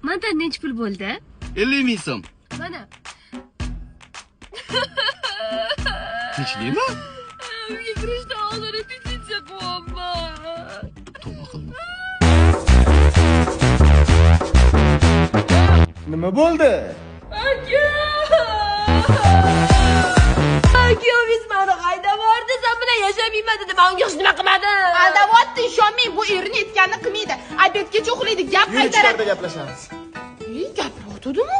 Mandan necha pul bo'ldi? 50 ming so'm. Mana. Tinchlikmi? Uyga kirishdan oldin repetitsiya qilyapman. Tavba qildim. Nima bo'ldi? Aka, biz meni haydab yubordi, sen bilan yashamayman dedi. Men unga hech nima qilmadim. Aldavotdi, ishonmang, bu erini aytganini qilmaydi. Obedgacha uxlaydi, gap Yur qaytaradi. ichkarida gaplashamiz. Gapiryotdimi?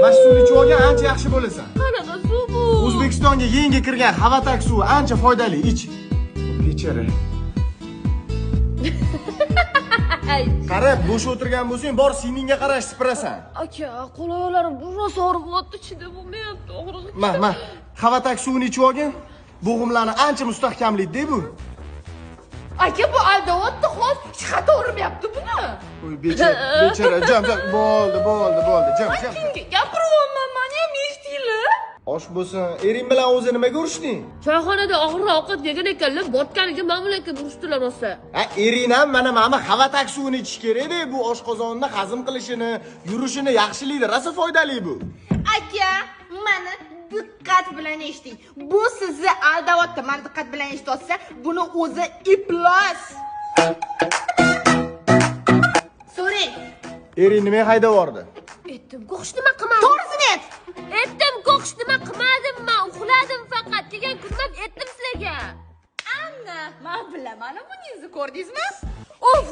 Ma suvni ichib olgan ancha yaxshi bo'lasan. Qanaqa suv bu? O'zbekistonga yangi kirgan Havatak suvi ancha foydali, ich. Bechara. Qarab, bo'sh o'tirgan bo'lsang, bor siningga qarash sipirasan. Aka, qo'l-oyoqlarim biroz og'riyapti, chidab bo'lmayapti, og'riq. Ma, Havatak suvini ichib olgin. Bo'g'imlarni ancha mustahkamlaydi bu. Aka, bu aldavotdi, xos, hech xato urmayapti buni. Voy bechara, jam, bo'ldi, jam. Kimga gapiryapman, meni ham eshitinglar. Osh bo'lsin, ering bilan o'zi nimaga urishding? Choyxonada og'ir ovqat yegan ekanlar, botganiga mamlakatga urishdilar rosa. Ering ham mana Havatak suvini ichish kerak-da, bu oshqozonni hazm qilishini, yurishini yaxshilaydi, rosa foydali bu. Aka, meni diqqat bilan eshiting. Bu sizni aldavotdi. Men diqqat bilan eshitsa, buni o'zi iflos. So'rang. Ering nima haydab yubordi? Etdim, qo'qish nima qilmadim? To'g'risini ayt. Etdim, qo'qish nima qilmadim men, uxladim faqat. Degan kundan etdim sizlarga. Anna, men bilaman, buningizni ko'rdingizmi? Of,